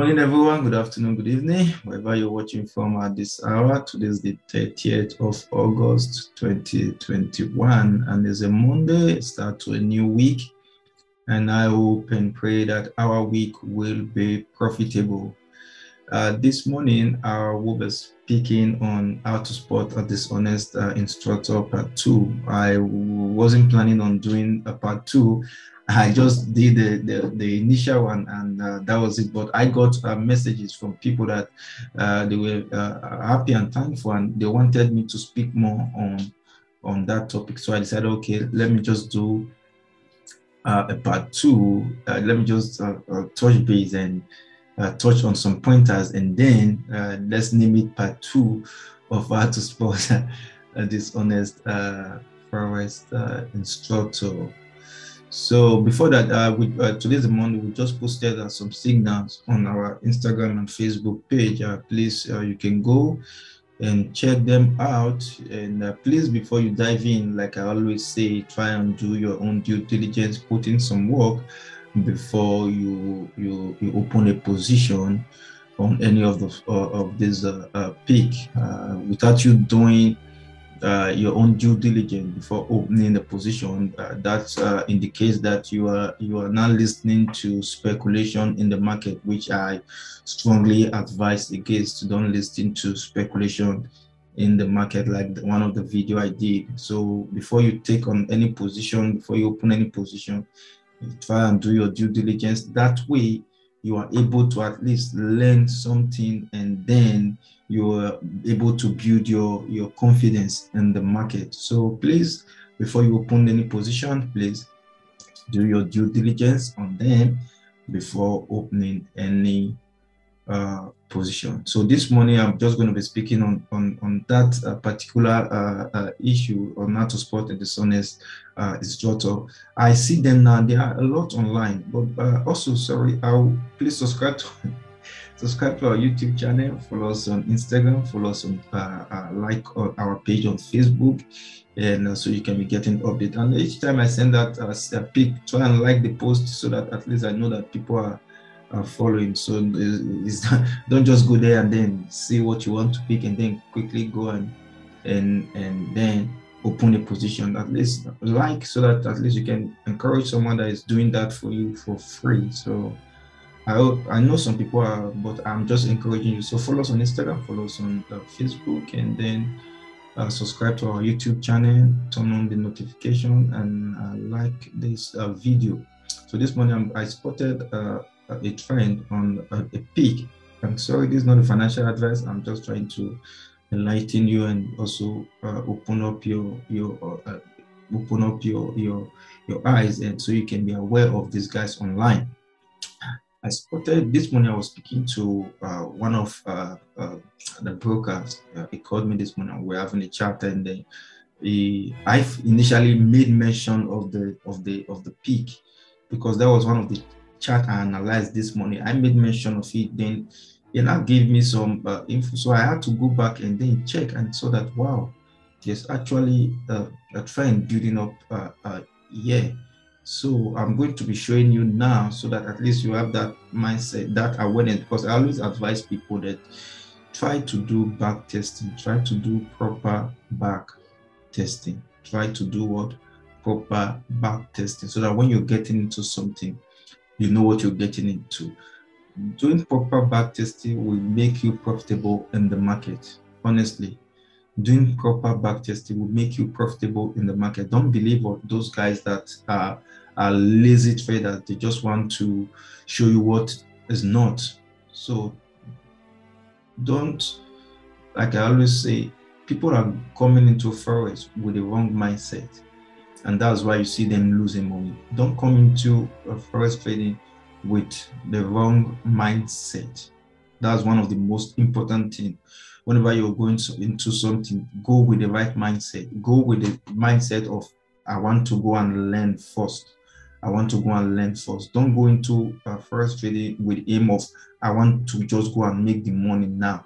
Morning, everyone. Good afternoon, good evening, wherever you're watching from at this hour. Today is the 30th of August, 2021, and it's a Monday, start to a new week. And I hope and pray that our week will be profitable. This morning, I will be speaking on how to spot a dishonest instructor part 2. I wasn't planning on doing a part 2. I just did the initial one, and that was it. But I got messages from people that they were happy and thankful, and they wanted me to speak more on that topic. So I decided, okay, let me just do a part 2. Let me just touch base and touch on some pointers, and then let's name it part 2 of how to spot a dishonest forex instructor. So before that, today's Monday, we just posted some signals on our Instagram and Facebook page. Please, you can go and check them out. And please, before you dive in, like I always say, try and do your own due diligence, put in some work before you open a position on any of this pick. Without you doing your own due diligence before opening the position, that indicates that you are now listening to speculation in the market, which I strongly advise against. Don't listen to speculation in the market, like one of the video I did. So before you take on any position, before you open any position, try and do your due diligence. That way you are able to at least learn something, and then you are able to build your confidence in the market. So please, before you open any position, please do your due diligence on them before opening any position. So this morning I'm just going to be speaking on that particular issue on how to spot a dishonest instructor. I see them now. There are a lot online, but also, sorry, I'll please subscribe to our YouTube channel, follow us on Instagram, follow us on like our page on Facebook, and so you can be getting update. And each time I send that a pic, try and like the post so that at least I know that people are following. So don't just go there and then see what you want to pick and then quickly go and then open a position. At least like, so that at least you can encourage someone that is doing that for you for free. So I know some people are, but I'm just encouraging you. So follow us on Instagram, follow us on Facebook, and then subscribe to our YouTube channel, turn on the notification, and like this video. So this morning I spotted a trend on a peak. I'm sorry, this is not a financial advice. I'm just trying to enlighten you and also open up your eyes, and so you can be aware of these guys online. I spotted this morning. I was speaking to one of the brokers. He called me this morning. We're having a chat, and I initially made mention of the peak, because that was one of the chart I analyzed this morning. I made mention of it. Then it now gave me some info, so I had to go back and then check and saw that wow, there's actually a trend building up here. So I'm going to be showing you now, so that at least you have that mindset, that awareness, because I always advise people that try to do back testing, try to do proper back testing, try to do what? Proper back testing, so that when you're getting into something, you know what you're getting into. Doing proper back testing will make you profitable in the market. Honestly, doing proper back testing will make you profitable in the market. Don't believe those guys that are lazy traders. They just want to show you what is not. So don't, like I always say, people are coming into forex with the wrong mindset, and that's why you see them losing money. Don't come into forex trading with the wrong mindset. That's one of the most important things. Whenever you're going into something, go with the right mindset. Go with the mindset of, I want to go and learn first. I want to go and learn first. Don't go into forex trading with the aim of, I want to just go and make the money now.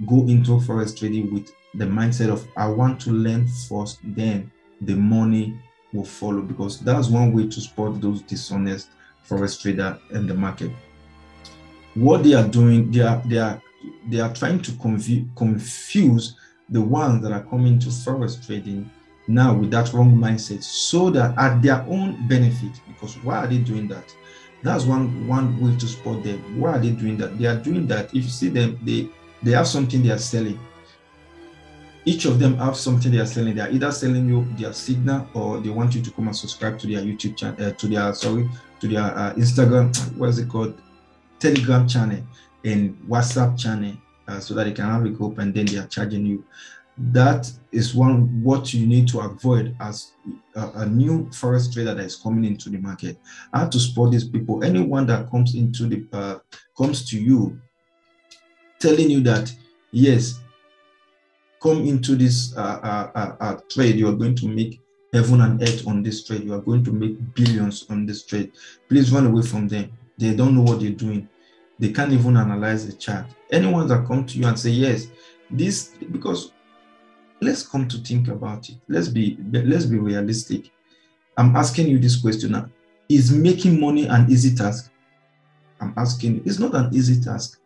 Go into forex trading with the mindset of, I want to learn first, then the money will follow, because that's one way to spot those dishonest forex trader in the market. What they are doing, they are trying to confuse the ones that are coming to forex trading now with that wrong mindset, so that at their own benefit. Because why are they doing that? That's one way to spot them. Why are they doing that? They are doing that. If you see them, they have something they are selling. Each of them have something they are selling. They are either selling you their signal, or they want you to come and subscribe to their YouTube channel, to their Instagram, what is it called, Telegram channel and WhatsApp channel, so that they can have a group, and then they are charging you. That is what you need to avoid as a new forex trader that is coming into the market. How to spot these people? Anyone that comes comes to you telling you that, yes, come into this trade, you are going to make heaven and earth on this trade, you are going to make billions on this trade, please run away from them. They don't know what they're doing. They can't even analyze the chart. Anyone that come to you and say, yes, this, because let's come to think about it. Let's be realistic. I'm asking you this question now. Is making money an easy task? I'm asking you. It's not an easy task.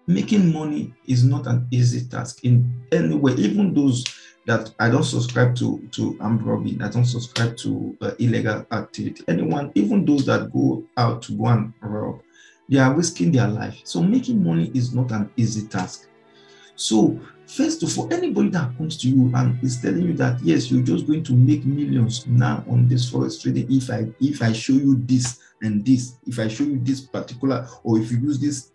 Making money is not an easy task in any way. Even those that I don't subscribe to armed robbery, I don't subscribe to illegal activity. Anyone, even those that go out to go and rob, they are risking their life. So making money is not an easy task. So first of all, anybody that comes to you and is telling you that, yes, you're just going to make millions now on this forex trading if I show you this and this, if I show you this particular, or if you use this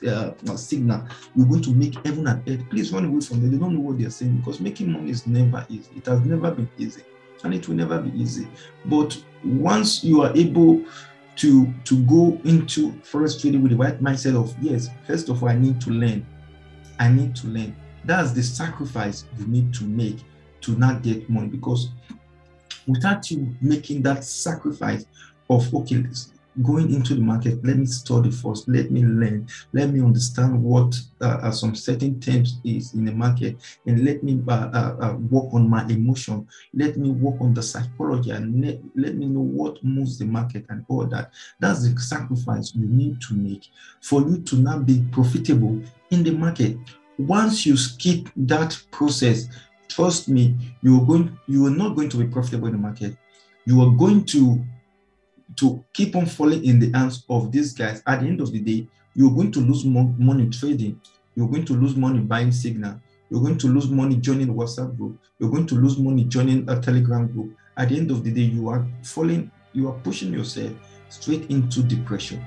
signal, you're going to make heaven and earth, please run away from them. They don't know what they're saying, because making money is never easy. It has never been easy, and it will never be easy. But once you are able to go into forex trading with the right mindset of, yes, first of all, I need to learn. That's the sacrifice you need to make to not get money. Because without you making that sacrifice of, okay, going into the market, let me study first, let me learn, let me understand what some certain terms is in the market, and let me work on my emotion, let me work on the psychology, and let me know what moves the market and all that. That's the sacrifice you need to make for you to not be profitable in the market. Once you skip that process, trust me, you are not going to be profitable in the market. You are going to keep on falling in the hands of these guys. At the end of the day, you're going to lose money trading. You're going to lose money buying signal. You're going to lose money joining a WhatsApp group. You're going to lose money joining a Telegram group. At the end of the day, you are pushing yourself straight into depression.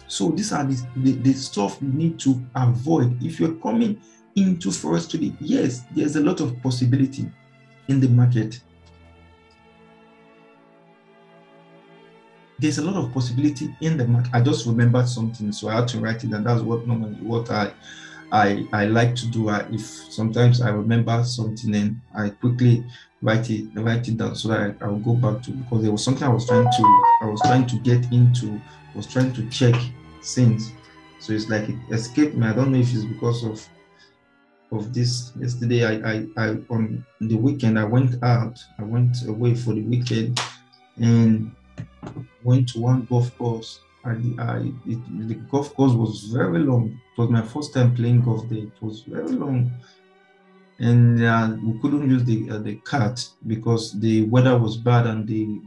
So these are the stuff you need to avoid if you're coming into forex trading. Yes, there's a lot of possibility in the market. There's a lot of possibility in the market. I just remembered something, so I had to write it, and that's what normally what I like to do. If sometimes I remember something and I quickly write it down, so that I will go back to, because there was something I was trying to get into, was trying to check since. So it's like it escaped me. I don't know if it's because of this. Yesterday, I on the weekend, I went away for the weekend and went to one golf course. The golf course was very long. It was my first time playing golf there. It was very long, and we couldn't use the cart because the weather was bad and the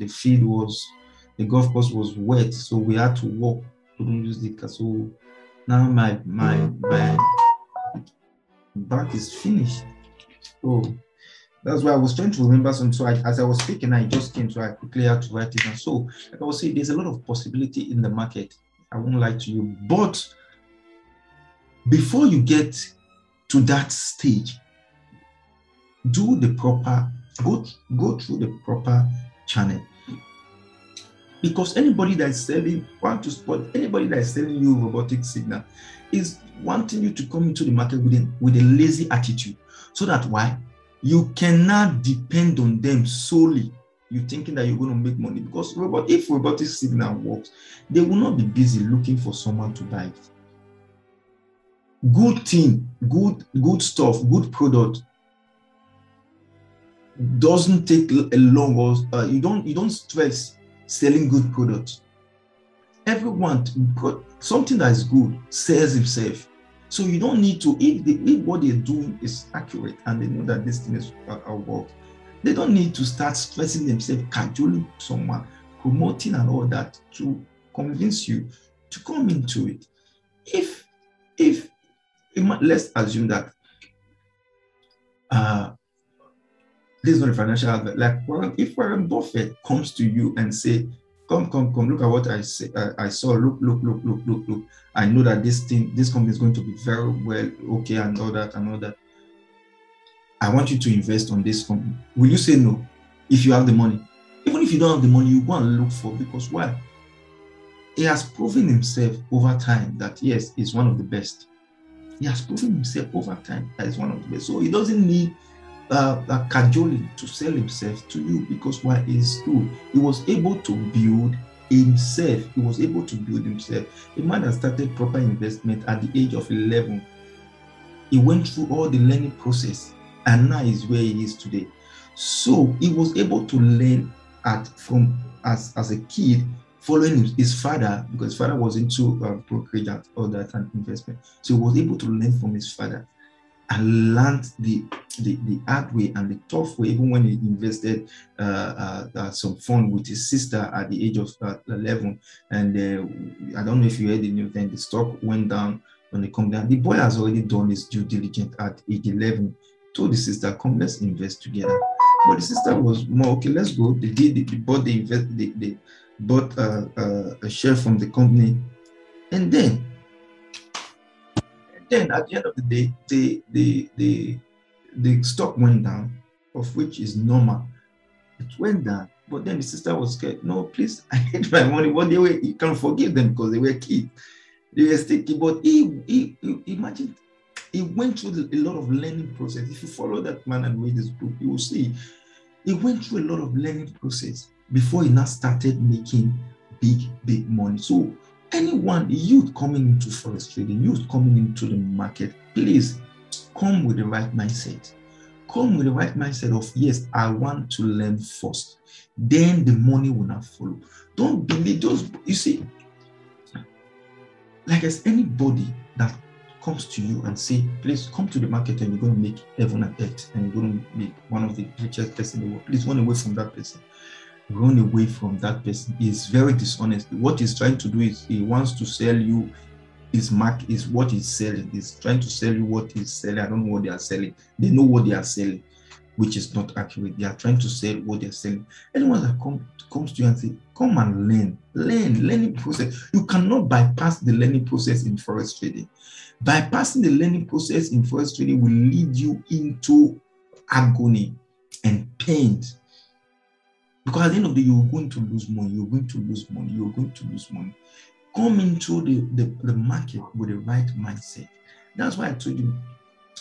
golf course was wet. So we had to walk. Couldn't use the car. So now my back is finished. So that's why I was trying to remember some. So as I was speaking, I just came, so I quickly had to write it down. So like I was saying, there's a lot of possibility in the market. I won't lie to you. But before you get to that stage, go through the proper channel. Because anybody that is selling you robotic signal is wanting you to come into the market with a lazy attitude. So that why? You cannot depend on them solely. You're thinking that you're going to make money, because if robotic signal works, they will not be busy looking for someone to buy it. Good team, good stuff, good product doesn't take a long, you don't stress selling good products. Everyone, something that is good sells himself. So you don't need to, if what they're doing is accurate and they know that this thing is work, they don't need to start stressing themselves, cajoling someone, promoting and all that to convince you to come into it. If let's assume that this is not a financial advice. Like, if Warren Buffett comes to you and say, come, look at what I saw. Look. I know that this company is going to be very well, okay, and all that. I want you to invest on this company. Will you say no if you have the money? Even if you don't have the money, you go and look for, because why? He has proven himself over time that yes, he's one of the best. He has proven himself over time that he's one of the best. So he doesn't need cajoling to sell himself to you, because why? He's good. He was able to build himself. A man that started proper investment at the age of 11. He went through all the learning process, and now he's where he is today. So he was able to learn as a kid, following his father, because his father was into brokerage and all that and investment. So he was able to learn from his father and learned the hard way and the tough way, even when he invested some fund with his sister at the age of 11. And I don't know if you heard the news, then the stock went down when they come down. The boy has already done his due diligence at age 11, told the sister, come, let's invest together. But the sister was more, okay, let's go. They bought a share from the company. And then at the end of the day, the stock went down, of which is normal. It went down, but then the sister was scared. No, please, I need my money. But you can forgive them because they were kids. They were still kids. But he imagine, he went through a lot of learning process. If you follow that man and read this book, you will see he went through a lot of learning process before he now started making big money. So anyone, youth coming into forex trading, youth coming into the market, please come with the right mindset. Come with the right mindset of, yes, I want to learn first. Then the money will not follow. Don't believe those. You see, like as anybody that comes to you and say, please come to the market and you're going to make heaven and earth and you're going to be one of the richest person in the world. Please run away from that person. Run away from that person. He's very dishonest. What he's trying to do is he wants to sell you his mark is what he's selling. He's trying to sell you what he's selling. I don't know what they are selling. They know what they are selling, which is not accurate. They are trying to sell what they're selling. Anyone that comes to you and say, come and learning process. You cannot bypass the learning process in forex trading. Bypassing the learning process in forex trading will lead you into agony and pain. Because at the end of the day, you're going to lose money. Come into the market with the right mindset. That's why I told you,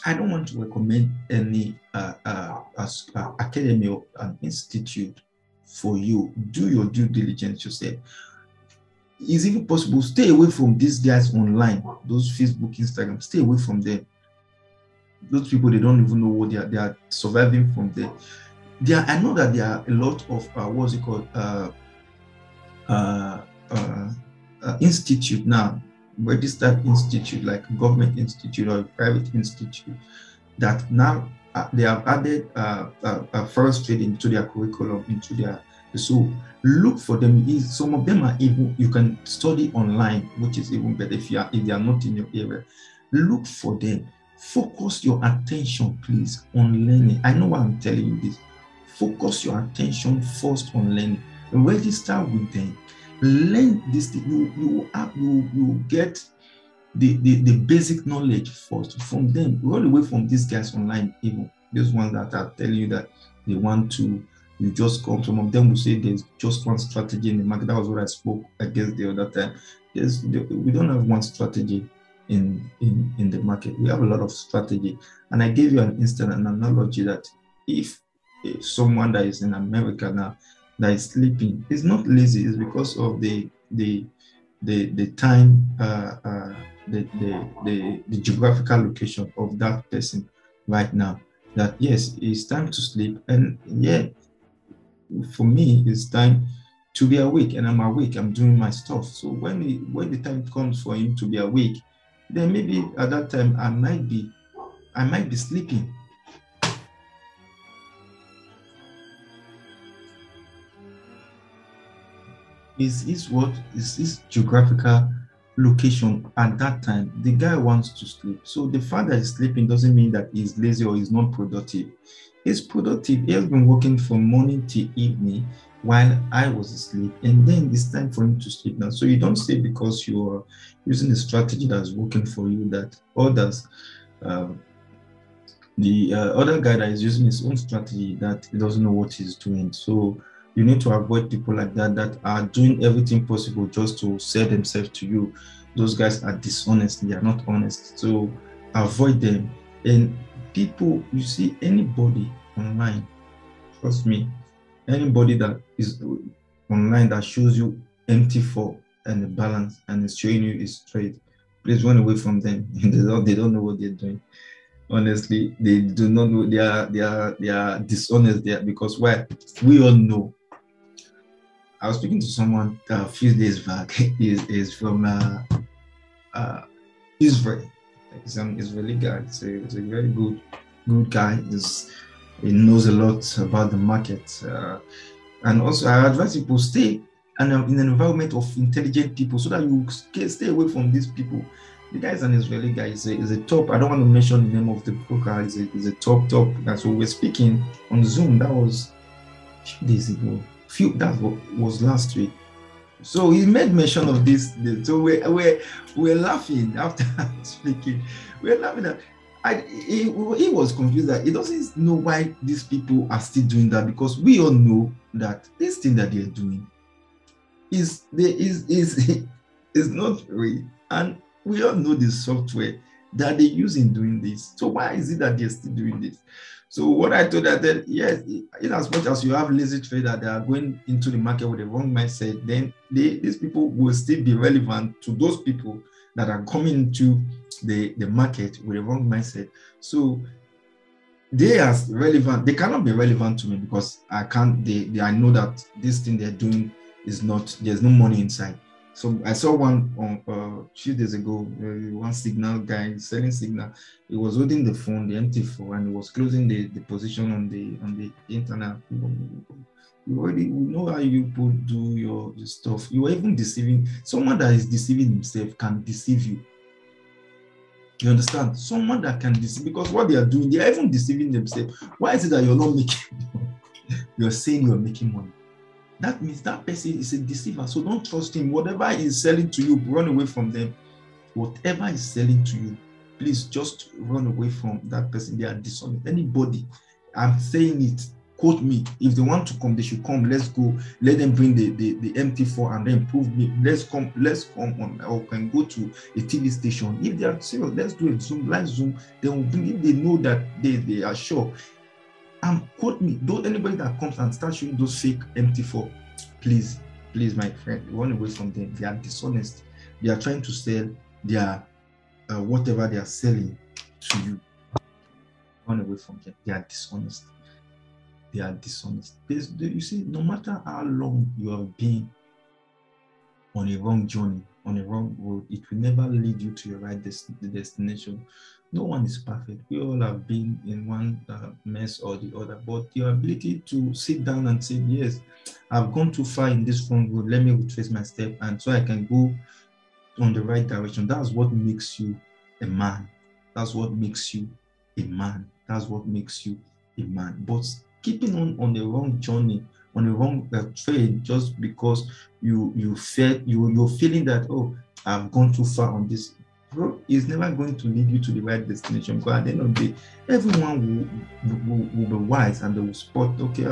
I don't want to recommend any academy or an institute for you. Do your due diligence yourself. Is even possible, stay away from these guys online, those Facebook, Instagram, stay away from them. Those people, they don't even know what they are surviving from there. I know that there are a lot of what's it called institute now, registered institute, like government institute or private institute, that now they have added forex trading to their curriculum, into their. So look for them. Some of them are even, you can study online, which is even better if they are not in your area. Look for them. Focus your attention, please, on learning. I know why I'm telling you this. Focus your attention first on learning. Register with them. Learn this thing. You get the basic knowledge first from them. Run away from these guys online, even those ones that are telling you that they want to. You just come. Some of them will say there's just one strategy in the market. That was what I spoke against the other time. We don't have one strategy in the market. We have a lot of strategy. And I gave you an analogy that if someone that is in America now that is sleeping is not lazy, it's because of the time, the geographical location of that person right now. That yes, it's time to sleep, and yeah, for me, it's time to be awake, and I'm awake, I'm doing my stuff. So when the time comes for him to be awake, then maybe at that time I might be sleeping. Is his geographical location at that time? The guy wants to sleep. So the fact that he's sleeping doesn't mean that he's lazy or he's not productive. He's productive. He has been working from morning till evening while I was asleep, and then it's time for him to sleep now. So you don't say because you're using a strategy that's working for you that others, the other guy that is using his own strategy, that he doesn't know what he's doing. So you need to avoid people like that are doing everything possible just to sell themselves to you. Those guys are dishonest. They are not honest. So avoid them. And people, you see anybody online, trust me, anybody that is online that shows you empty for and the balance and is showing you is trade, please run away from them. They don't know what they're doing. Honestly, they do not know. They are dishonest there, because why? We all know. I was speaking to someone a few days back. Is from Israel. He's an Israeli guy. He's a very good guy. He knows a lot about the market. And also, I advise people stay in an environment of intelligent people so that you stay away from these people. The guy is an Israeli guy. He's a top. I don't want to mention the name of the broker. He's a top. And so we're speaking on Zoom. That was a few days ago. That was last week. So he made mention of this. So we're laughing after speaking. We're laughing at. He was confused that he doesn't know why these people are still doing that, because we all know that this thing that they're doing is not real, and we all know the software that they use in doing this. So why is it that they're still doing this? So what I told her that, yes, in as much as you have lazy traders that are going into the market with the wrong mindset, then these people will still be relevant to those people that are coming into the market with the wrong mindset. So they are relevant. They cannot be relevant to me because I know that this thing they're doing is not, there's no money inside. So I saw one on a few days ago, one signal guy selling signal. He was holding the phone, the empty phone, and he was closing the position on the internet. You already know how you people do your stuff. You are even deceiving. Someone that is deceiving himself can deceive you. You understand? Someone that can deceive, because what they are doing, they are even deceiving themselves. Why is it that you're not making money? You're saying you're making money. That means that person is a deceiver. So don't trust him. Whatever he's selling to you, run away from them. Whatever he's selling to you, please just run away from that person. They are dishonest. Anybody, I'm saying it, quote me. If they want to come, they should come. Let's go. Let them bring the MT4 and then prove me. Let's come on, or can go to a TV station. If they are serious, let's do a Zoom, live Zoom. They will bring, if they know that they are sure. Quote me. Don't anybody that comes and starts showing those fake MT4, please, my friend, run away from them. They are dishonest. They are trying to sell their whatever they are selling to you. Run away from them. They are dishonest. They are dishonest. You see, no matter how long you have been on a wrong journey, on a wrong road, it will never lead you to your right destination. No one is perfect. We all have been in one mess or the other, but your ability to sit down and say, yes, I've gone too far in this wrong road, let me retrace my step, and so I can go on the right direction. That's what makes you a man. That's what makes you a man. That's what makes you a man. But keeping on the wrong journey, on the wrong train, just because you're feeling that, oh, I've gone too far on this, bro, is never going to lead you to the right destination. Because at the end of the day, everyone will be wise, and they will spot, okay,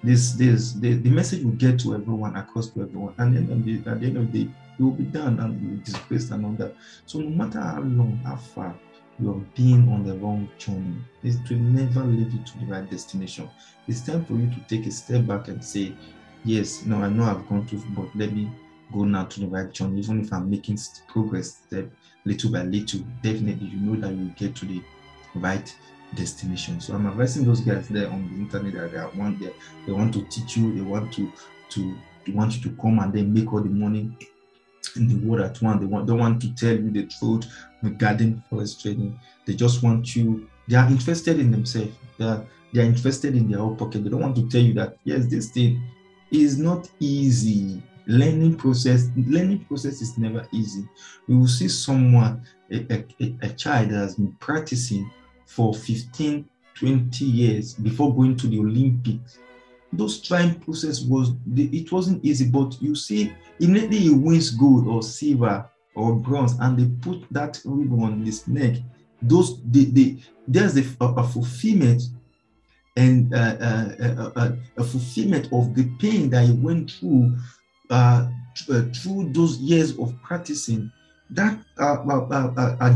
the message will get to everyone, across to everyone, and then at the end of the day, you will be done and you will disgraced and all that. So no matter how long, how far you have been on the wrong journey, it will never lead you to the right destination. It's time for you to take a step back and say, yes, no, I know I've gone too far, but let me go now to the right journey. Even if I'm making progress step little by little, definitely you know that you get to the right destination. So I'm advising those guys there on the internet that they want to teach you, they want to They want you to come and then make all the money in the world at once. Don't want to tell you the truth regarding forex trading. They just want you. They are interested in themselves. They are interested in their own pocket. They don't want to tell you that yes, this thing is not easy. Learning process is never easy. You will see someone, a child that has been practicing for 15, 20 years before going to the Olympics. Those trying process it wasn't easy, but you see, immediately he wins gold or silver or bronze, and they put that ribbon on his neck. There's a fulfillment and a fulfillment of the pain that he went through through those years of practicing. That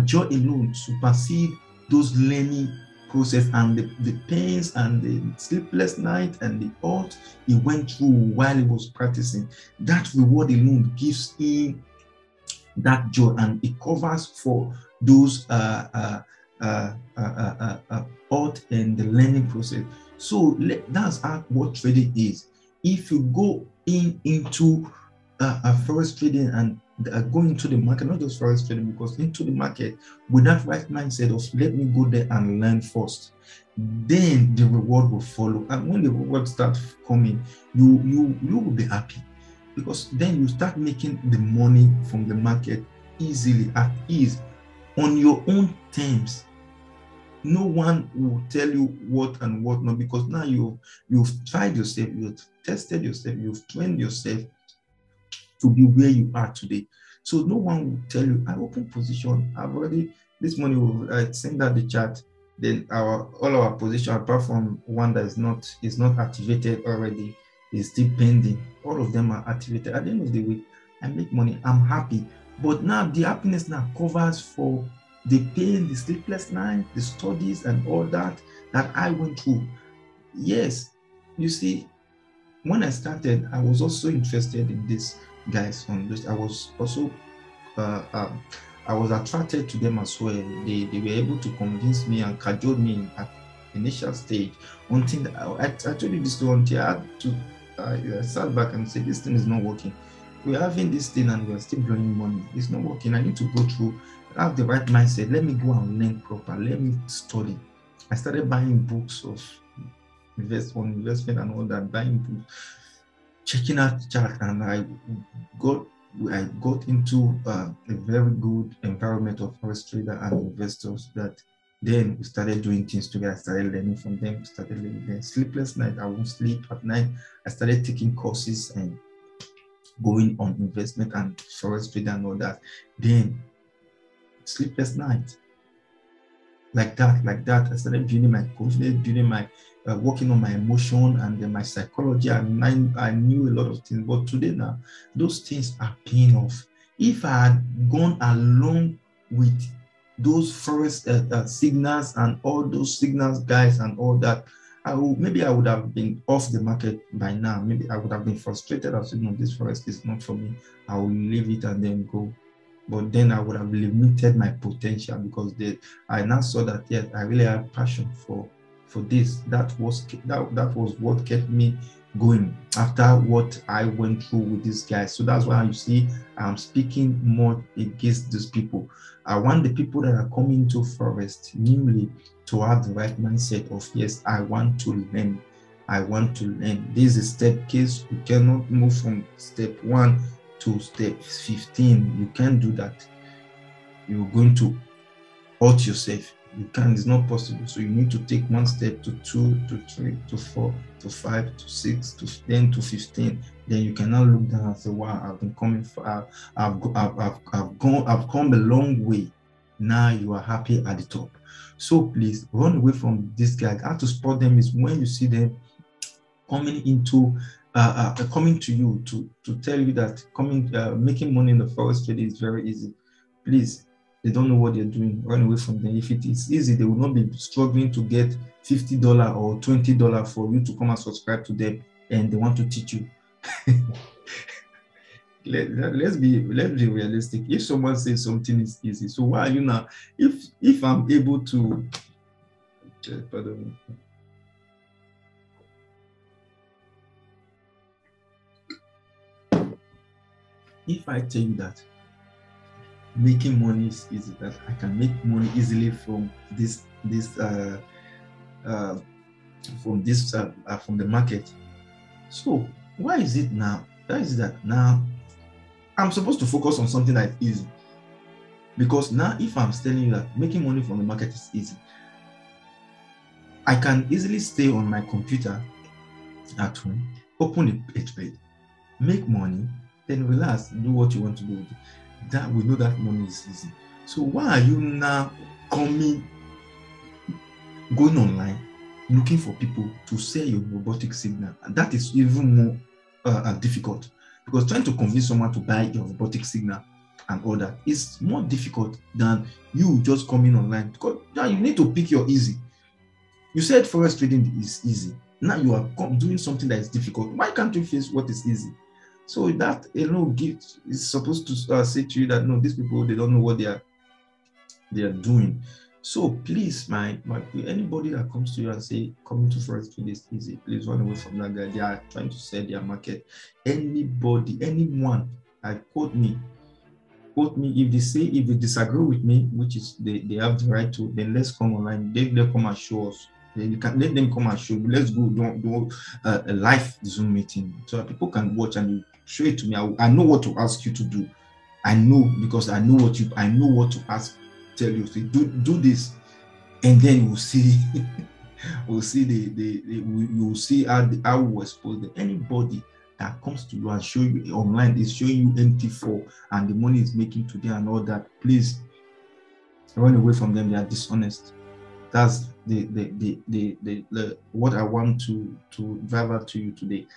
joy alone supersede those learning process and the pains and the sleepless night and the hurt he went through while he was practicing. That reward alone gives him that joy, and it covers for those hurt and the learning process. So that's what trading is. If you go into forex trading and go into the market, not just forex trading, because into the market with that right mindset of let me go there and learn first, then the reward will follow. And when the reward starts coming, you will be happy, because then you start making the money from the market easily, at ease, on your own terms. No one will tell you what and what not, because now you've tried yourself, you've tested yourself, you've trained yourself to be where you are today. So no one will tell you, I open position. I've already, this morning I sent out the chart. Then all our position, apart from one that is not activated already, is still pending. All of them are activated. At the end of the week, I make money. I'm happy. But now the happiness now covers for the pain, the sleepless night, the studies, and all that I went through. Yes, you see, when I started, I was also interested in these guys on this. I was also I was attracted to them as well. They were able to convince me and cajole me at initial stage. Until I told you this story, until I had to I sat back and said, this thing is not working. We're having this thing and we're still blowing money. It's not working. I need to go through, have the right mindset. Let me go and learn proper. Let me study. I started buying books of investment and all that, buying books, checking out the chart, and I got into a very good environment of forex trader and investors. That then we started doing things together. I started learning from them. Started learning them. Sleepless night. I won't sleep at night. I started taking courses and going on investment and forex trader and all that. Then sleepless night. Like that. I started building my confidence, building my working on my emotion and my psychology, and I knew a lot of things. But today now, those things are paying off. If I had gone along with those forex signals and all those signals guys and all that, maybe I would have been off the market by now. Maybe I would have been frustrated. I said, no, this forex is not for me. I will leave it and then go. But then I would have limited my potential, because I now saw that yes, I really have passion for this. That was what kept me going after what I went through with these guys. So that's why you see I'm speaking more against these people. I want the people that are coming to forex newly to have the right mindset of yes, I want to learn. I want to learn. This is step case. You cannot move from step 1 to step 15. You can't do that. You're going to hurt yourself. You can't, it's not possible. So you need to take one step to 2 to 3 to 4 to 5 to 6 to 10 to 15. Then you can now look down and say, wow, I've been coming far. I've come a long way. Now you are happy at the top. So please run away from these guys. How to spot them is when you see them coming into coming to you to tell you that making money in the forex trading is very easy. Please, they don't know what they're doing. Run away from them. If it is easy, they will not be struggling to get $50 or $20 for you to come and subscribe to them, and they want to teach you. Let's be realistic. If someone says something is easy, so why are you now? If I'm able to, pardon me. If I tell you that making money is easy, that I can make money easily from from the market. So why is it now? Why is it that now I'm supposed to focus on something that is easy? Because now if I'm telling you that making money from the market is easy, I can easily stay on my computer at home, open a trade, make money, then relax, do what you want to do with it. That we know that money is easy. So why are you now going online, looking for people to sell your robotic signal? And that is even more difficult, because trying to convince someone to buy your robotic signal and all that is more difficult than you just coming online, because now you need to pick your easy. You said forex trading is easy. Now you are doing something that is difficult. Why can't you face what is easy? So that is supposed to say to you that no, these people, they don't know what they are doing. So please, anybody that comes to you and say coming to forex trading is easy, please run away from that guy. They are trying to sell their market. Anybody, anyone, quote me. If they disagree with me, which is they have the right to, then let's come online. They come and show us. You can let them come and show. Let's go do a live Zoom meeting so that people can watch and you show it to me. I know what to ask you to do. I know, because I know what to ask. Tell you, say, do this, and then we'll see. We'll see you'll see how we expose them. Anybody that comes to you and show you online is showing you MT4 and the money is making today and all that, please run away from them. They are dishonest. That's the what I want to drive out to you today.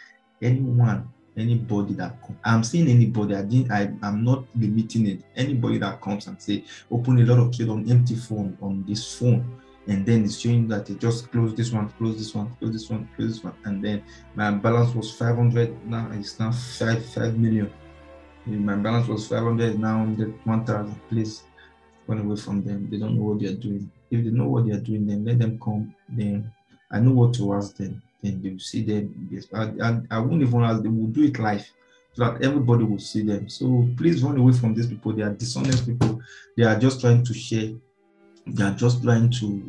Anybody that I'm saying anybody, I'm not limiting it. Anybody that comes and say open a lot of trade on empty phone on this phone, and then it's showing that they just close this one, and then my balance was 500, now it's now 5 million. My balance was 500, now 1,000. Please run away from them. They don't know what they are doing. If they know what they are doing, then let them come. Then I know what to ask them. Then you see them. I won't even ask them. We'll do it live so that everybody will see them. So please run away from these people. They are dishonest people. They are just trying to share. They are just trying to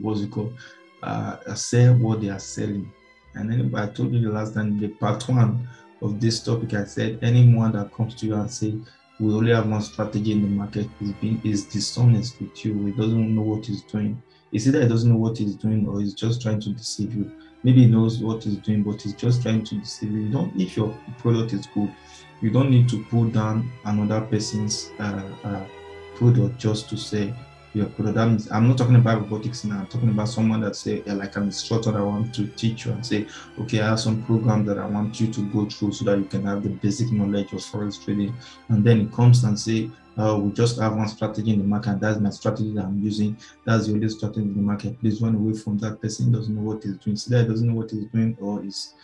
sell what they are selling. And then I told you the last time, the part one of this topic, I said anyone that comes to you and say we only have one strategy in the market is dishonest with you. He doesn't know what he's doing. It's either he doesn't know what he's doing or he's just trying to deceive you. Maybe he knows what he's doing, but he's just trying to deceive you. If your product is good, you don't need to pull down another person's product just to say your product. That means, I'm not talking about robotics now. I'm talking about someone that say, like an instructor that I want to teach you and say, okay, I have some programs that I want you to go through so that you can have the basic knowledge of forex trading. And then it comes and say, we just have one strategy in the market, and that's my strategy that I'm using. That's the only strategy in the market. Please run away from that person. He doesn't know what he's doing. See that he doesn't know what he's doing, or is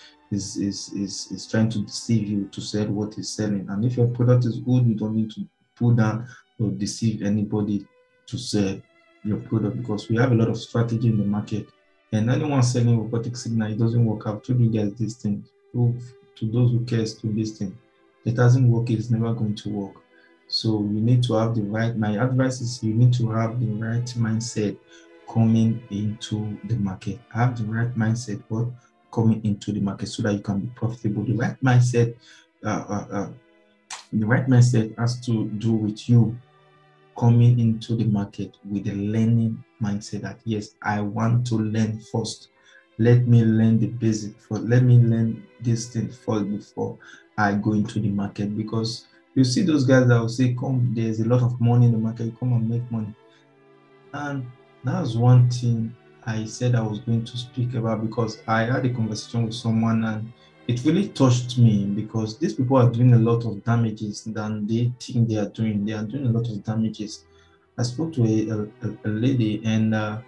trying to deceive you to sell what he's selling. And if your product is good, you don't need to pull down or deceive anybody to sell your product, because we have a lot of strategy in the market. And anyone selling robotic signal, it doesn't work out. To you guys this thing, to those who cares to this thing, it doesn't work. It's never going to work. So you need to have the right. My advice is you need to have the right mindset coming into the market. Have the right mindset coming into the market so that you can be profitable. The right mindset has to do with you coming into the market with a learning mindset that yes, I want to learn first. Let me learn the basic first. Let me learn this thing first before I go into the market. Because you see those guys that will say, come, there's a lot of money in the market, come and make money. And that's one thing I said I was going to speak about, because I had a conversation with someone and it really touched me, because these people are doing a lot of damages than they think they are doing. They are doing a lot of damages. I spoke to a lady and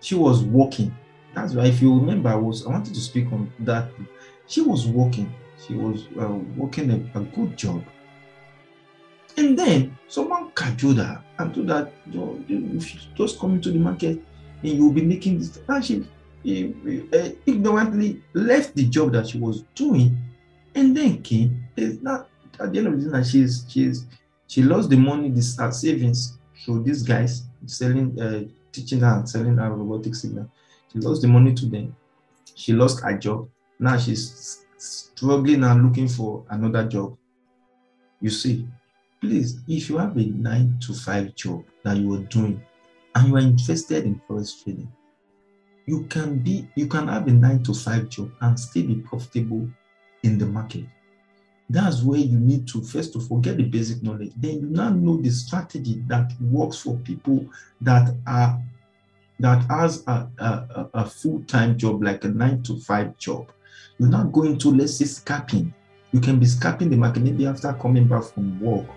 she was working. That's why, if you remember, I wanted to speak on that. She was working. She was working a good job. And then someone cajoled her and told her, you should just come into the market and you'll be making this. And she ignorantly left the job that she was doing and then came. at the end of the day, she lost the money, this savings. So these guys selling, teaching her and selling her robotic signal. She lost the money to them. She lost her job. Now she's struggling and looking for another job. You see, please, if you have a 9 to 5 job that you are doing and you are interested in forex trading, you can have a 9 to 5 job and still be profitable in the market. That's where you need to, first of all, get the basic knowledge. Then you now know the strategy that works for people that has a full-time job, like a 9 to 5 job. You're not going to, let's say, scalping. You can be scalping the market maybe after coming back from work.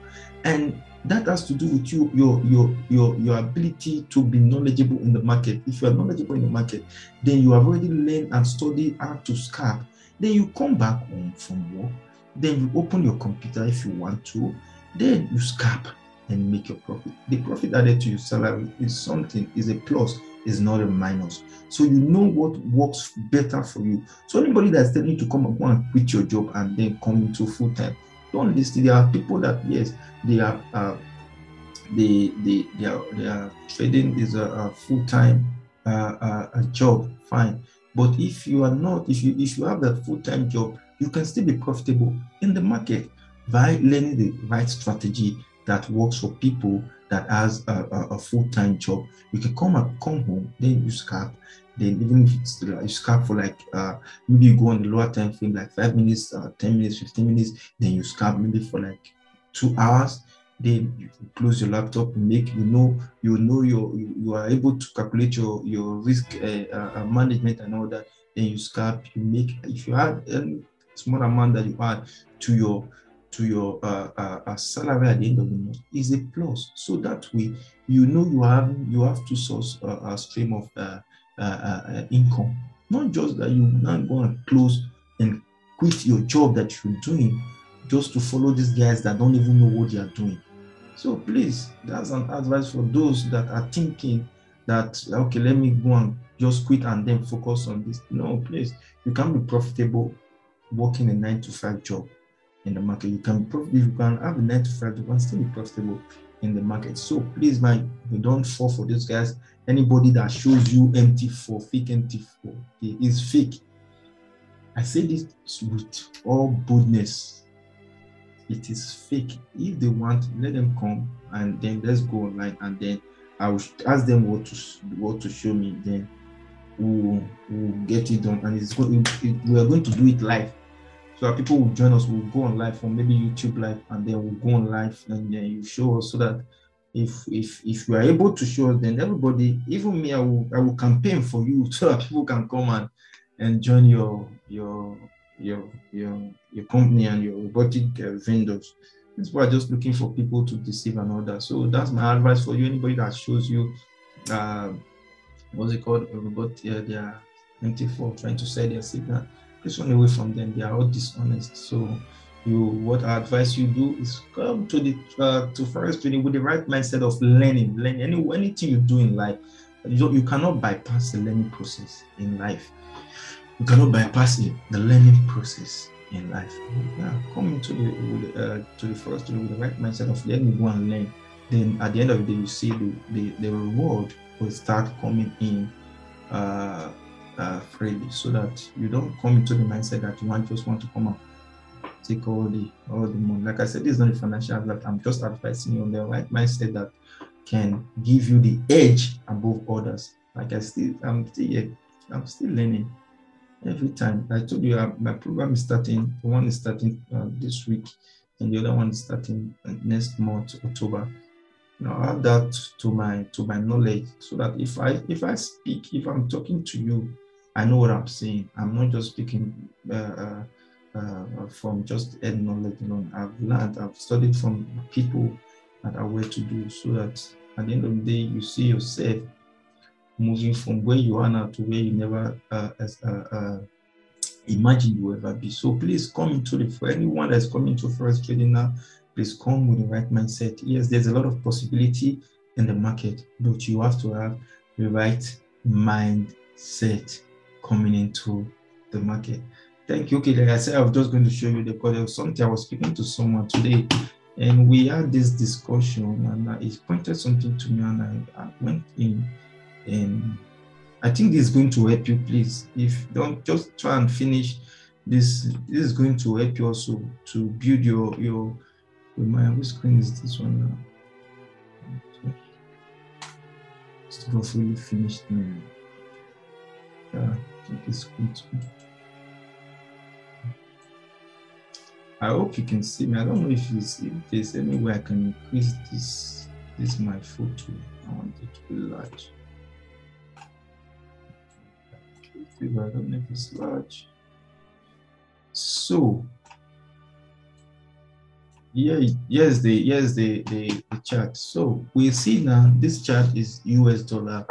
And that has to do with your ability to be knowledgeable in the market. If you are knowledgeable in the market, then you have already learned and studied how to scalp. Then you come back home from work. Then you open your computer if you want to. Then you scalp and make your profit. The profit added to your salary is a plus, is not a minus. So you know what works better for you. So anybody that's telling you to come and quit your job and then come into full time, don't listen. There are people that, yes, they are trading is a full time a job, fine. But if you are not, if you have that full time job, you can still be profitable in the market by learning the right strategy that works for people that has a full-time job. You can come home, then you scalp. Then even if it's you scalp for like maybe you go on the lower time frame, like 5 minutes, 10 minutes, 15 minutes, then you scalp maybe for like 2 hours. Then you close your laptop and you are able to calculate your risk management and all that. Then you scalp, you make, if you add a small amount that you add to your salary at the end of the month is a plus. So that way, you have to source a stream of income. Not just that you now go and close and quit your job that you're doing just to follow these guys that don't even know what they are doing. So please, that's an advice for those that are thinking that, okay, let me go and just quit and then focus on this. No, please, you can be profitable working a 9 to 5 job in the market. You can have a 9 to 5 job and still be profitable in the market. So please, man, you don't fall for these guys. Anybody that shows you fake MT4, it is fake. I say this with all boldness. It is fake. If they want, let them come and then let's go online, and then I will ask them what to show me. Then we'll get it done, and we are going to do it live. So that people will join us. We'll go on live, or maybe YouTube live, and then we'll go on live, and then you show us, so that if you are able to show us, then everybody, even me, I will campaign for you so that people can come and join your company and your robotic vendors. These people are just looking for people to deceive and all that. So that's my advice for you. Anybody that shows you what's it called, a robot, they are MT4 trying to sell their signal, please run away from them. They are all dishonest. So what I advise you do is come to forex trading with the right mindset of learning. Anything you do in life, you cannot bypass the learning process in life. You cannot bypass the learning process in life. Yeah, come into the forex trading with the right mindset of let me go and learn. Then at the end of the day, you see the reward will start coming in freely, so that you don't come into the mindset that you just want to come up, take all the money. Like I said, this is not a financial advice. I'm just advising you on the right mindset that can give you the edge above others. Like I'm still learning every time. I told you my program is starting. The one is starting this week, and the other one is starting next month, October. I add that to my knowledge, so that if I speak, if I'm talking to you, I know what I'm saying. I'm not just speaking from just head knowledge alone. I've learned, I've studied from people that are well to do, so that at the end of the day, you see yourself moving from where you are now to where you never imagined you will ever be. So please come for anyone that's coming to forex trading now, please come with the right mindset. Yes, there's a lot of possibility in the market, but you have to have the right mindset coming into the market. Thank you. Okay, like I said, I was just going to show you the code. There was something I was speaking to someone today, and we had this discussion, and he pointed something to me, and I went in, and I think this is going to help you. Please, if don't just try and finish this. This is going to help you also to build your mind. Which screen is this one now? It's not fully finished now. Yeah, I think it's good. I hope you can see me. I don't know if there's any way I can increase this my photo. I want it to be large. I don't know if it's large. So here's the chart. So we see now this chart is US dollar,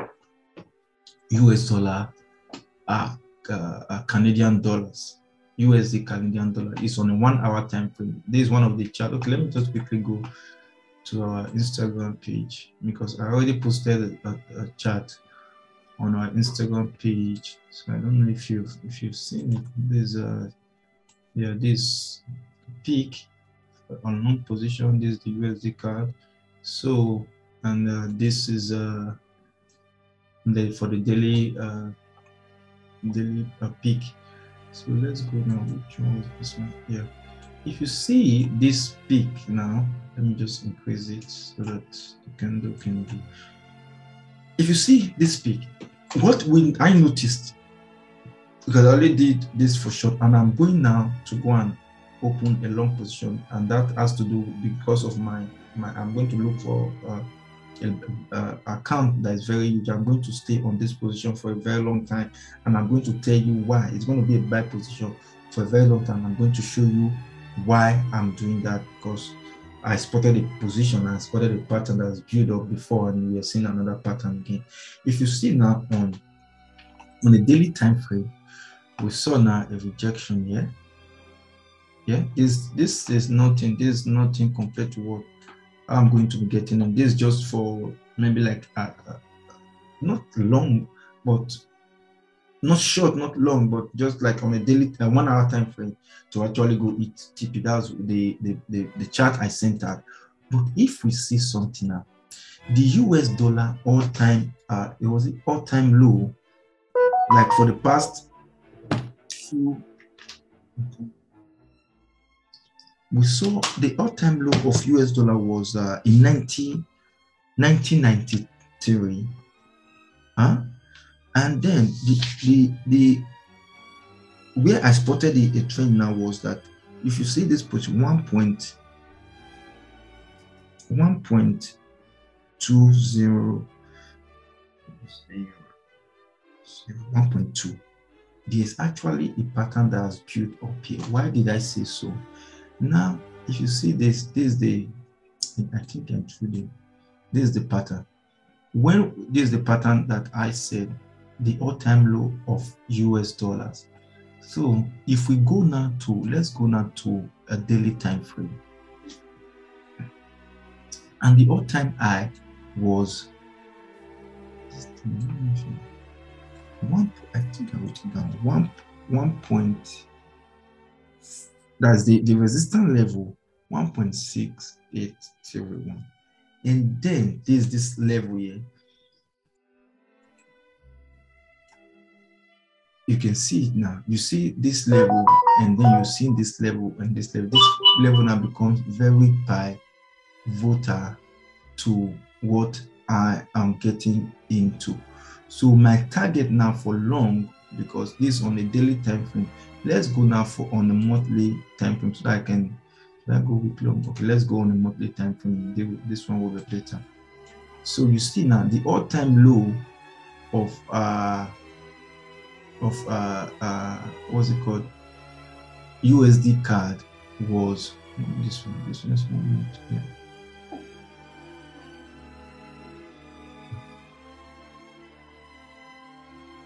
Canadian dollars. USD Canadian dollar is on a 1 hour time frame. This is one of the chart. Okay, let me just quickly go to our Instagram page because I already posted a chart on our Instagram page. So I don't know if you've seen it. There's this peak on long position. This is the USD card. So this is for the daily peak. So let's go now. Which one was this one? Yeah. If you see this peak now, let me just increase it so that the candle can be. If you see this peak, what I noticed, because I already did this for short, and I'm going now to go and open a long position, and that has to do because of my I'm going to look for account that is very huge. I'm going to stay on this position for a very long time, and I'm going to tell you why. It's going to be a buy position for a very long time. I'm going to show you why I'm doing that, because I spotted a position, I spotted a pattern that was built up before, and we are seeing another pattern again. If you see now on a daily time frame, we saw now a rejection here. Yeah, this is nothing. This is nothing compared to what I'm going to be getting, and this is just for maybe like not long, but not short, not long, but just like on a daily 1 hour time frame to actually go eat TP. That's the chart I sent out. But if we see something now, the US dollar all-time it was an all-time low, like for the past few. We saw the all-time low of US dollar was in 1993, and then the where I spotted a trend now was that if you see this position 1.20, 1.2, there's actually a pattern that has built up here. Why did I say so? Now, if you see this is the, I think I'm truly, this is the pattern. When this is the pattern that I said, the all-time low of US dollars. So if we go now to, let's go now to a daily time frame. And the all-time high was I think I wrote it down, 1 point. That's the resistance level, 1.6801. And then there's this level here. You can see it now. You see this level, and then you see this level and this level. This level now becomes very pivotal to what I am getting into. So my target now for long, because this on a daily time frame, let's go now for on a monthly time frame so that I can go with long. Okay, let's go on a monthly time frame. This one will be better. So you see now the all-time low of what's it called, USD card was this one is one, yeah.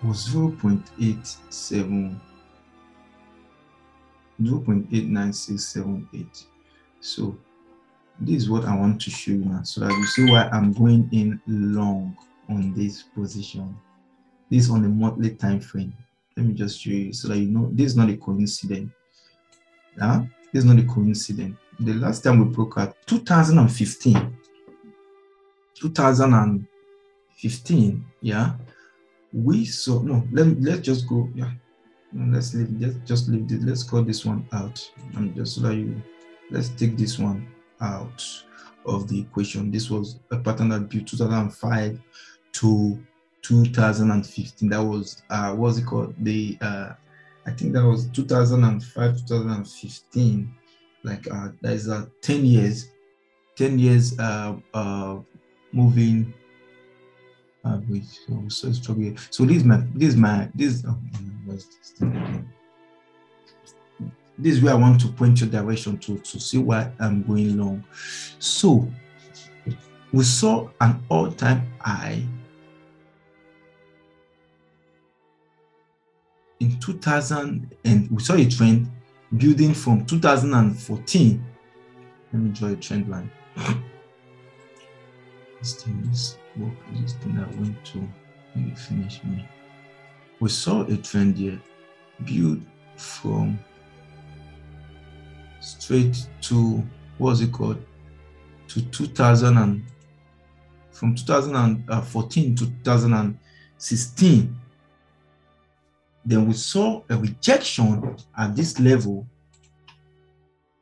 Was 0.9678. So this is what I want to show you now, so that you see why I'm going in long on this position. This on the monthly time frame. let me just show you so that you know this is not a coincidence. Yeah, this is not a coincidence. The last time we broke out 2015. 2015, yeah, we saw, no, let's just go, yeah, no, let's just leave this, let's call this one out. And just so that you, let's take this one out of the equation. This was a pattern that built 2005 to 2015. That was what's it called, the I think that was 2005 2015, like that is 10 years moving so struggle. So this is where I want to point your direction to see why I'm going long. So we saw an all-time high in 2000, and we saw a trend building from 2014. Let me draw a trend line. This thing is work. This thing I went to maybe finish me. We saw a trend here build from straight to what's it called, to 2000 and from 2014 to 2016. Then we saw a rejection at this level.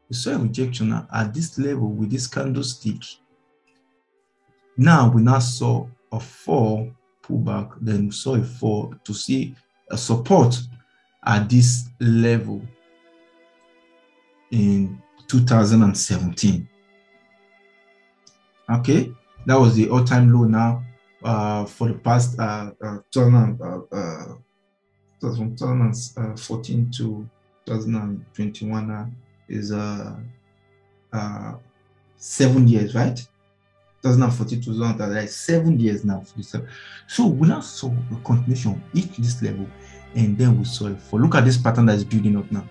We saw a rejection at this level with this candlestick. Now we now saw a fall pullback, then we saw a fall to see a support at this level in 2017. Okay, that was the all-time low. Now for the past from 2014 to 2021 is 7 years, right? 2014 to 2000, like 7 years now for this. So we now saw a continuation hit this level, and then we saw a fall. Look at this pattern that is building up now.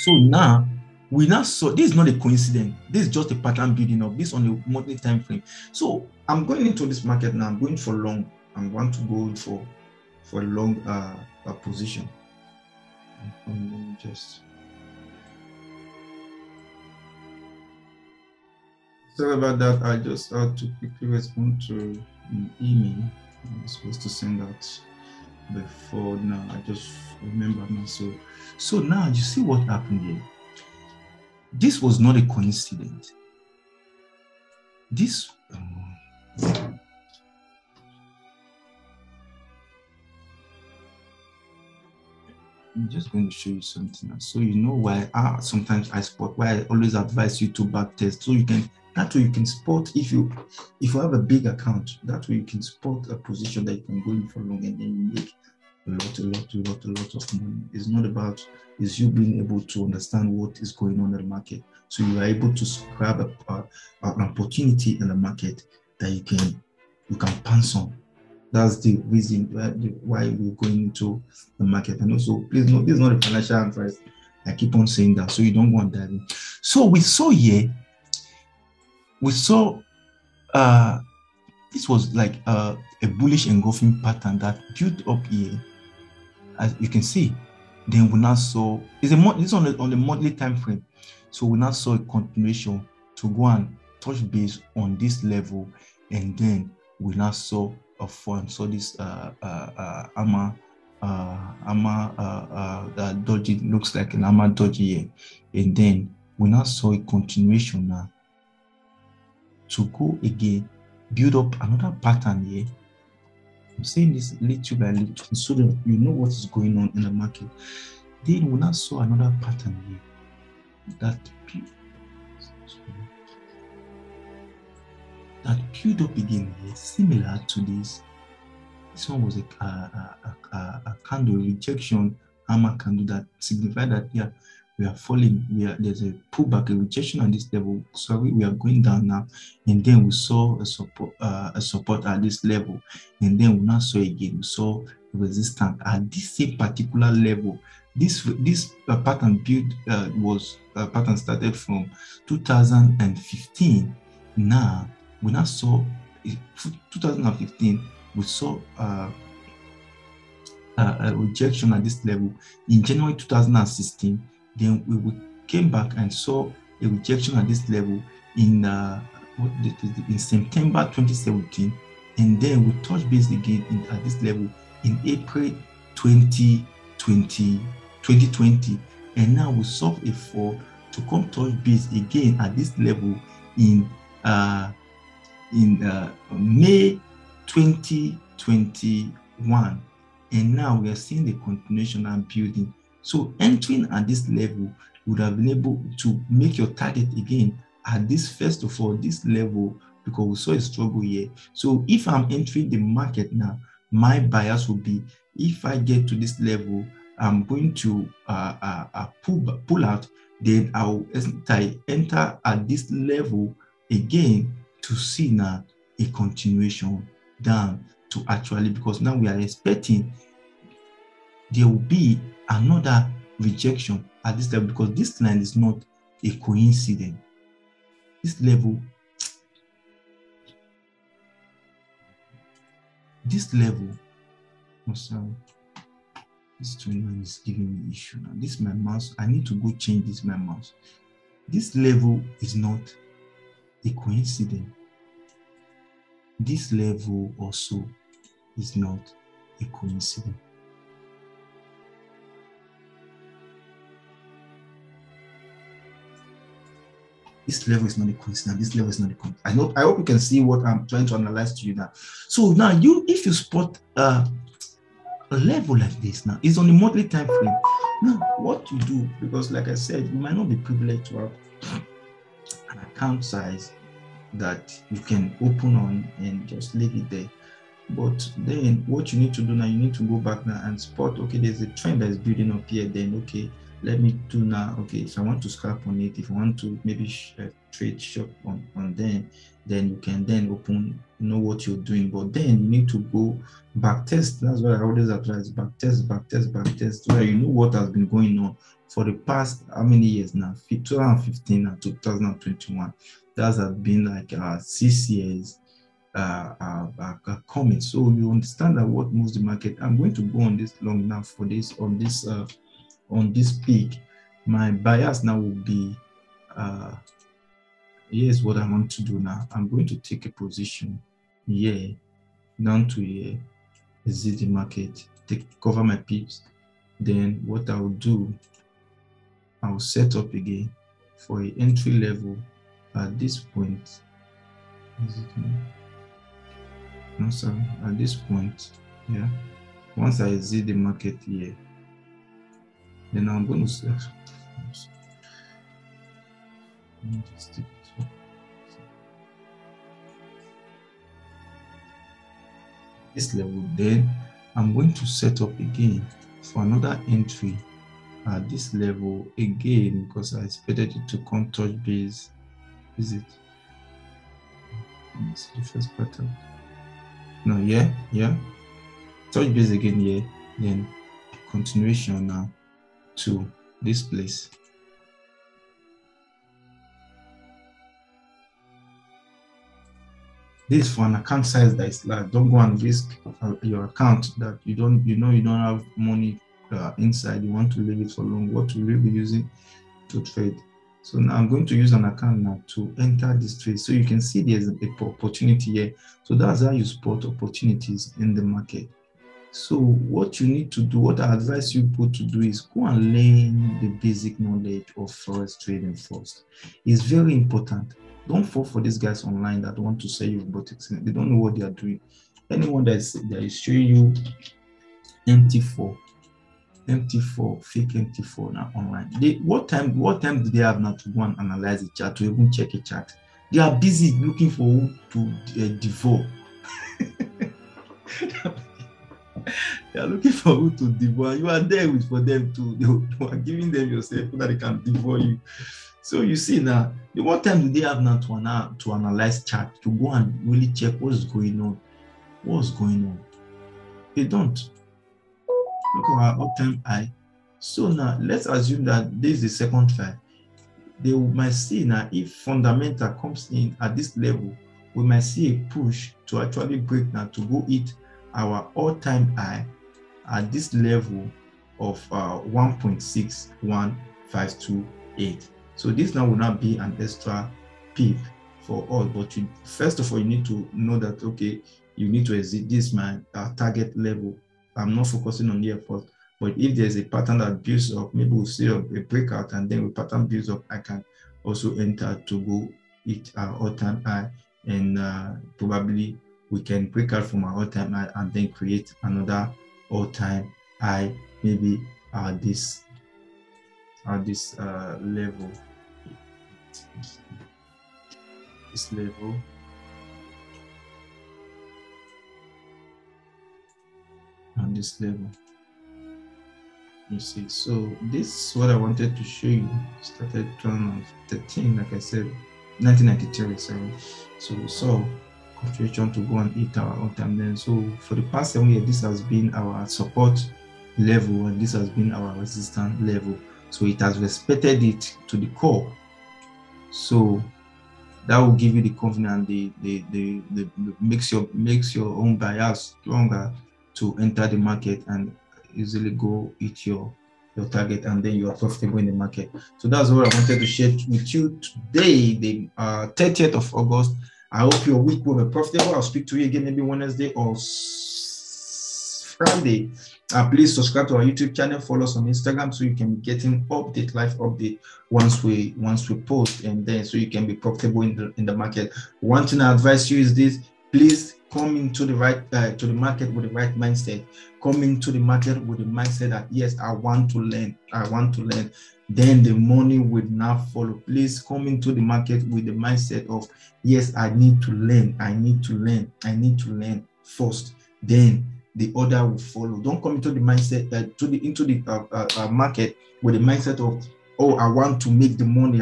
So now we now saw, this is not a coincidence, this is just a pattern building up, this on a monthly time frame. So I'm going into this market now, I'm going for long. I want to go for a long position. Let me just, sorry about that. I just had to quickly respond to an email I was supposed to send out before now. I just remember now. So now you see what happened here. This was not a coincidence. This I'm just going to show you something now, so you know why sometimes I spot, why I always advise you to back test, so you can, that way you can spot, if you have a big account, that way you can spot a position that you can go in for long, and then you make a lot of money. It's not about, it's you being able to understand what is going on in the market, so you are able to grab an opportunity in the market that you can pounce on. That's the reason why we're going into the market. And also, please note, this is not a financial advice. I keep on saying that, so you don't want that. So we saw here, this was like a bullish engulfing pattern that built up here, as you can see. Then we now saw, this is on the monthly time frame. So we now saw a continuation to go and touch base on this level, and then we now saw a fall. So this dodgy, looks like an AMA dodgy here, and then we now saw a continuation now to go again, build up another pattern here. I'm saying this little by little so that you know what is going on in the market. Then we now saw another pattern here that build up again here, similar to this. This one was a candle rejection, hammer candle, that signified that yeah, we are falling. There's a pullback, a rejection at this level. Sorry, we are going down now, and then we saw a support at this level, and then we now saw again, we saw resistance at this same particular level. This pattern build pattern started from 2015. Now we now saw 2015. We saw a rejection at this level in January 2016. Then we came back and saw a rejection at this level in September 2017, and then we touched base again at this level in April 2020, and now we saw a fall to come touch base again at this level in May 2021, and now we are seeing the continuation and building. So entering at this level would have been able to make your target again at this, first of all, this level, because we saw a struggle here. So if I'm entering the market now, my bias will be, if I get to this level, I'm going to pull out, then I'll enter at this level again to see now a continuation down to actually, because now we are expecting there will be another rejection at this level, because this line is not a coincidence. This level, oh sorry, this trend line is giving me issue now. This is my mouse. I need to go change this my mouse. This level is not a coincidence. This level also is not a coincidence. This level is not a coincidence. This level is not a coincidence. I hope you can see what I'm trying to analyze to you now. So now if you spot a level like this now, it's on a monthly time frame. Now, what you do, because like I said, you might not be privileged to have an account size that you can open on and just leave it there. But then what you need to do now, you need to go back now and spot, okay, there's a trend that is building up here. Then, okay, let me do now, okay, if I want to scalp on it, if I want to maybe trade shop on them, then you can then open, know what you're doing. But then you need to go back test. That's why I always advise back test, where you know what has been going on for the past, how many years now? 2015 and 2021. That has been like 6 years coming. So you understand that what moves the market. I'm going to go on this long now for this on this peak. My bias now will be here's what I want to do now. I'm going to take a position here down to here, exit the market, cover my pips. Then what I will do, I'll set up again for an entry level at this point. Is it me? No, sorry, at this point, yeah. Once I exit the market here, then I'm going to say, this level. Then I'm going to set up again for another entry at this level again, because I expected it to come touch base. Is it? Let's see the first pattern. No, yeah. Touch base again here, then continuation now to this place. This for an account size that is large. Don't go and risk your account that you don't have money inside. You want to leave it for long. What will you be using to trade? So now I'm going to use an account now to enter this trade. So you can see there's an opportunity here. So that's how you spot opportunities in the market. So what you need to do, what I advise you people to do, is go and learn the basic knowledge of forex trading first. It's very important. Don't fall for these guys online that want to sell you robotics. They don't know what they are doing. Anyone that is showing you MT4, fake MT4 now online. What time do they have now to go and analyze the chart, to even check a chart? They are busy looking for who to devour. They are looking for who to devour. You are there for them to. You are giving them yourself so that they can devour you. So you see now, what time do they have now to analyze chart, to go and really check what's going on? What's going on? They don't. Look at our all-time high. So now let's assume that this is the second trial. They might see now, if fundamental comes in at this level, we might see a push to actually break now, to go hit our all-time high at this level of 1.61528. So this now will not be an extra pip for us, but first of all, you need to know that, okay, you need to exit this my target level. I'm not focusing on here first, but if there's a pattern that builds up, maybe we'll see a breakout, and then the pattern builds up, I can also enter to go hit our all-time high, and probably we can break out from our all-time high and then create another all-time high, maybe this level, this level. On this level, you see. So this is what I wanted to show you. Started 2013, like I said, 1993, sorry. So we saw configuration to go and hit our all-time then. So for the past 7 years, this has been our support level, and this has been our resistance level. So it has respected it to the core. So that will give you the confidence, the makes your own bias stronger to enter the market and easily go hit your target, and then you are profitable in the market. So that's what I wanted to share with you today, the 30th of August. I hope your week will be profitable. I'll speak to you again maybe Wednesday or Friday. Please subscribe to our YouTube channel, follow us on Instagram, so you can be getting live update once we post, and then so you can be profitable in the market. One thing I advise you is this: please come into the market with the right mindset. Come into the market with the mindset that, yes, I want to learn. Then the money will now follow. Please come into the market with the mindset of, yes, I need to learn first. Then the order will follow. Don't come into the mindset market with the mindset of, oh, I want to make the money.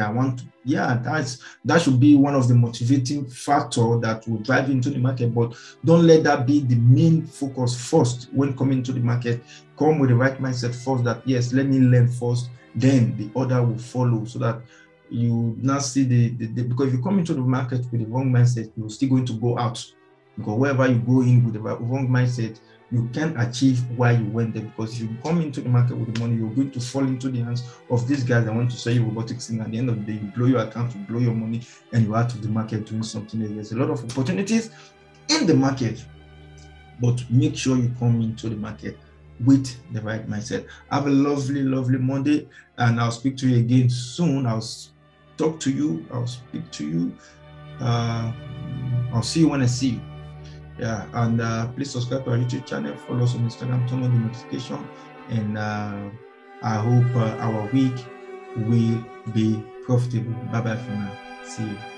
That should be one of the motivating factor that will drive into the market. But don't let that be the main focus first when coming to the market. Come with the right mindset first, that, yes, let me learn first, then the order will follow, so that you not see because if you come into the market with the wrong mindset, you're still going to go out. Because wherever you go in with the wrong mindset, you can't achieve why you went there. Because if you come into the market with the money, you're going to fall into the hands of these guys that want to sell you robotics, and at the end of the day, you blow your account, you blow your money, and you're out of the market doing something else. There's a lot of opportunities in the market, but make sure you come into the market with the right mindset. Have a lovely Monday, and I'll speak to you again soon. I'll talk to you. I'll speak to you. I'll see you when I see you. Yeah, and please subscribe to our YouTube channel, follow us on Instagram, turn on the notification, and I hope our week will be profitable. Bye bye for now. See you.